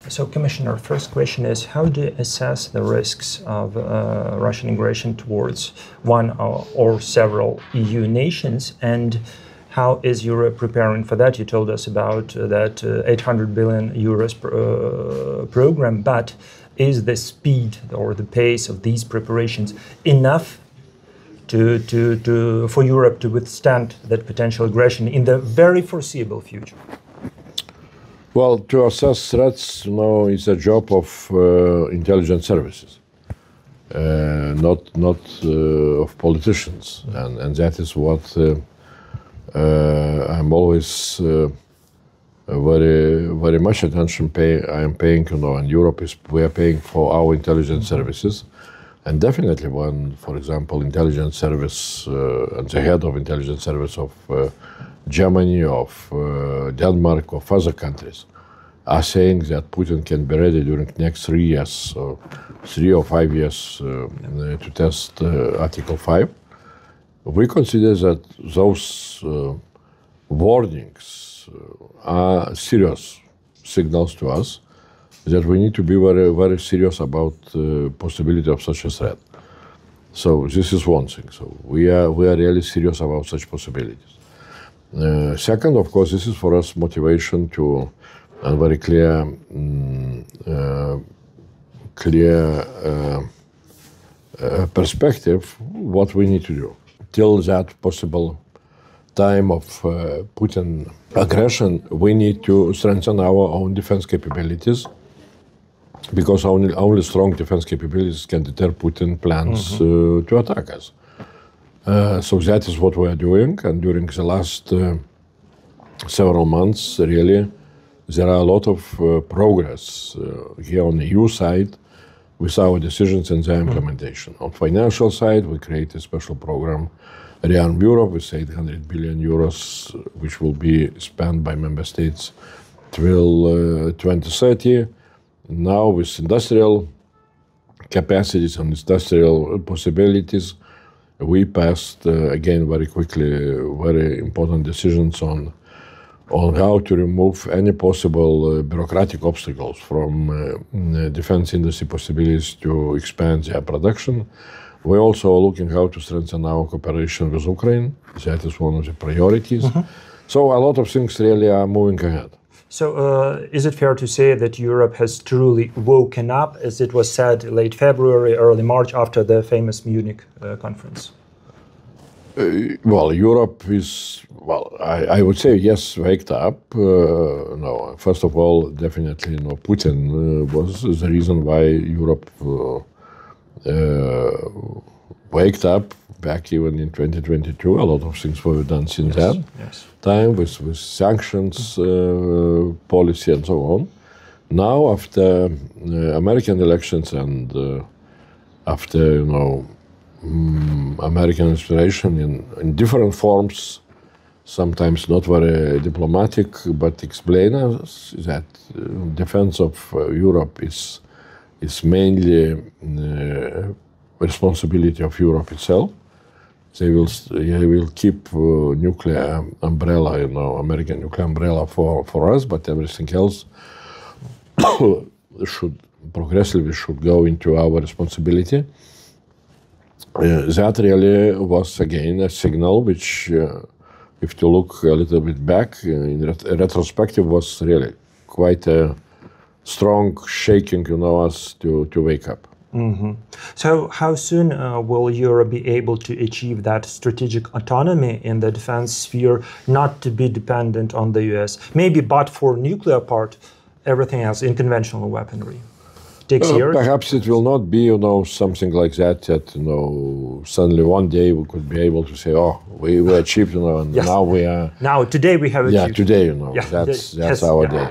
So, Commissioner, first question is, how do you assess the risks of Russian aggression towards one or several EU nations, and how is Europe preparing for that? You told us about that 800 billion euros program, but is the speed or the pace of these preparations enough for Europe to withstand that potential aggression in the very foreseeable future? Well, to assess threats, is a job of intelligence services, not of politicians, and that is what I'm always very much attention I am paying. And Europe we are paying for our intelligence services, and definitely when, for example, intelligence service and the head of intelligence service of Germany, of Denmark, of other countries are saying that Putin can be ready during the next 3 years, or 3 or 5 years to test Article 5. We consider that those warnings are serious signals to us that we need to be very, very serious about the possibility of such a threat. So this is one thing. So we are really serious about such possibilities. Second, of course, this is for us motivation to a very clear perspective what we need to do. Till that possible time of Putin aggression, we need to strengthen our own defense capabilities, because only strong defense capabilities can deter Putin plans to attack us. So that is what we are doing, and during the last several months, really, there are a lot of progress here on the EU side with our decisions and their implementation. On financial side, we created a special program, Rearm Europe, with 800 billion euros, which will be spent by member states till 2030. Now, with industrial capacities and industrial possibilities, we passed, again, very quickly, very important decisions on how to remove any possible bureaucratic obstacles from defense industry possibilities to expand their production. We're also looking how to strengthen our cooperation with Ukraine. That is one of the priorities. So a lot of things really are moving ahead. So is it fair to say that Europe has truly woken up, as it was said late February, early March, after the famous Munich conference? Well, Europe is, I would say, yes, waked up. No, first of all, definitely, Putin was the reason why Europe waked up back even in 2022. A lot of things were done since that time with sanctions policy and so on. Now, after American elections and after, American inspiration in different forms, sometimes not very diplomatic, but explain us that defense of Europe is mainly responsibility of Europe itself. They will keep nuclear umbrella, American nuclear umbrella for us, but everything else should progressively go into our responsibility. That really was, again, a signal which, if you look a little bit back, in retrospective, was really quite a strong shaking, us to wake up. So how soon will Europe be able to achieve that strategic autonomy in the defense sphere, not to be dependent on the US? Maybe, but for nuclear part, everything else in conventional weaponry. Takes years? Perhaps it will not be, something like that, suddenly one day we could be able to say, we achieved, and now we are... Now, today we have achieved. Yeah, today, that's our day.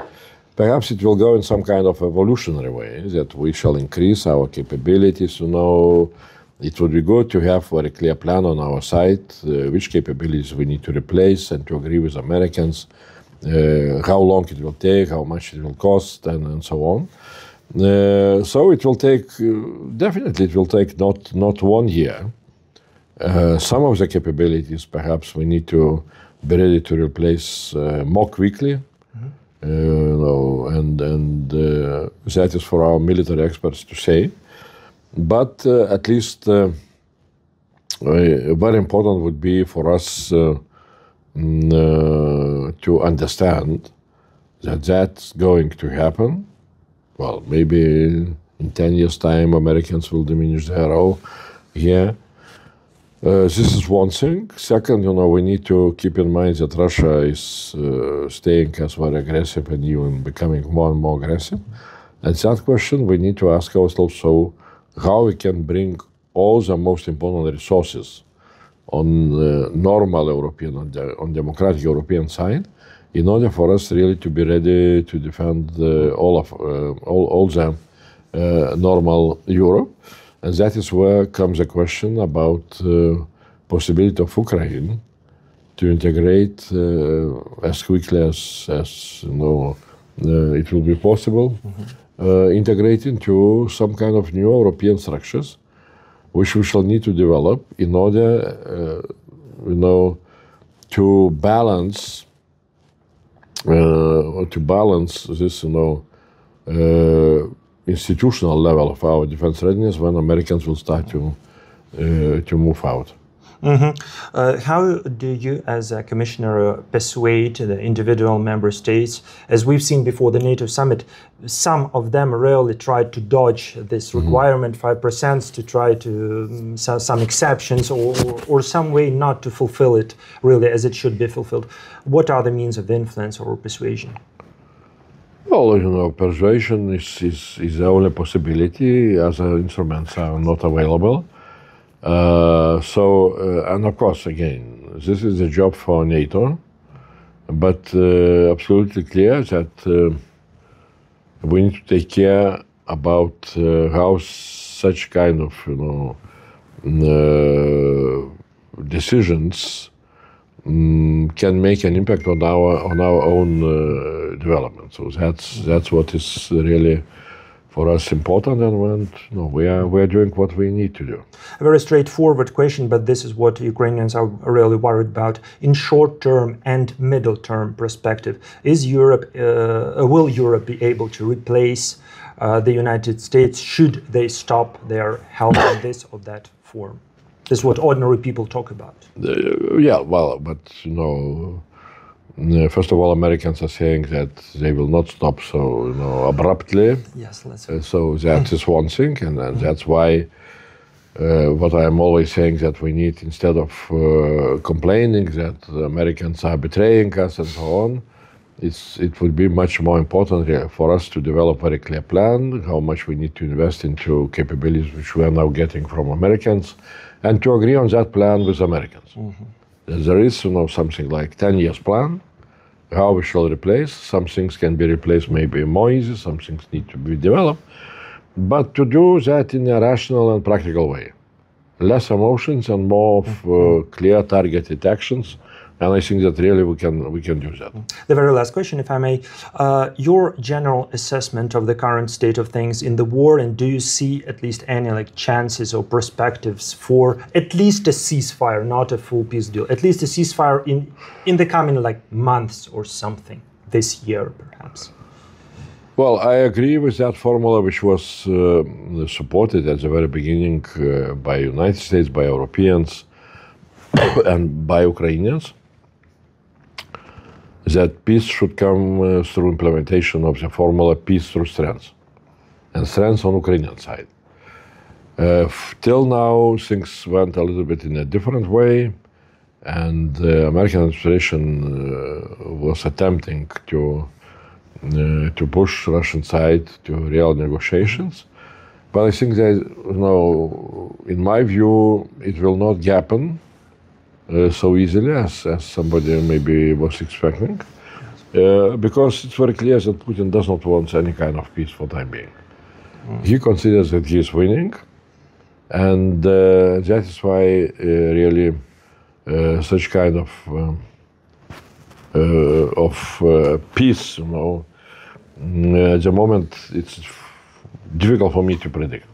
Perhaps it will go in some kind of evolutionary way, that we shall increase our capabilities, It would be good to have a very clear plan on our side, which capabilities we need to replace, and to agree with Americans, how long it will take, how much it will cost, and so on. So it will take, definitely it will take not 1 year. Some of the capabilities, perhaps we need to be ready to replace more quickly. that is for our military experts to say. But at least very important would be for us to understand that that's going to happen. Well, maybe in 10 years' time, Americans will diminish their role here. This is one thing. Second, we need to keep in mind that Russia is staying as very aggressive and even becoming more and more aggressive. And that question we need to ask ourselves, so how we can bring all the most important resources on normal European, on democratic European side, in order for us really to be ready to defend all the normal Europe. And that is where comes the question about possibility of Ukraine to integrate as quickly as it will be possible, integrate into some kind of new European structures, which we shall need to develop in order, to balance this, institutional level of our defense readiness when Americans will start to move out. How do you, as a commissioner, persuade the individual member states? As we've seen before the NATO summit, some of them really tried to dodge this requirement, 5%, to try to some exceptions or some way not to fulfill it really as it should be fulfilled. What are the means of influence or persuasion? Well, persuasion is the only possibility. Other instruments are not available. And of course, again, this is a job for NATO, but absolutely clear that we need to take care about how such kind of, decisions can make an impact on our own development. So that's what is really for us important, and we are doing what we need to do. A very straightforward question, but this is what Ukrainians are really worried about. In short-term and middle-term perspective, will Europe be able to replace the United States should they stop their help in this or that form? This is what ordinary people talk about. First of all, Americans are saying that they will not stop so abruptly. Yes, let's say. So that is one thing, and that's why what I am always saying, that we need, instead of complaining that Americans are betraying us and so on, it would be much more important for us to develop a very clear plan, how much we need to invest into capabilities which we are now getting from Americans, and to agree on that plan with Americans. There is, something like 10 years plan, how we shall replace. Some things can be replaced maybe more easy, some things need to be developed, but to do that in a rational and practical way. Less emotions and more of clear targeted actions. And I think that really we can do that. The very last question, if I may, your general assessment of the current state of things in the war, and do you see at least any chances or perspectives for at least a ceasefire, not a full peace deal, at least a ceasefire in the coming months or something this year, perhaps? Well, I agree with that formula, which was supported at the very beginning by United States, by Europeans, and by Ukrainians, that peace should come through implementation of the formula peace through strength, and strength on Ukrainian side. Till now, things went a little bit in a different way, and the American administration was attempting to push Russian side to real negotiations. But I think that, in my view, it will not happen so easily as somebody maybe was expecting, because it's very clear that Putin does not want any kind of peace for the time being. He considers that he is winning, and that is why really such kind of peace, at the moment, it's difficult for me to predict.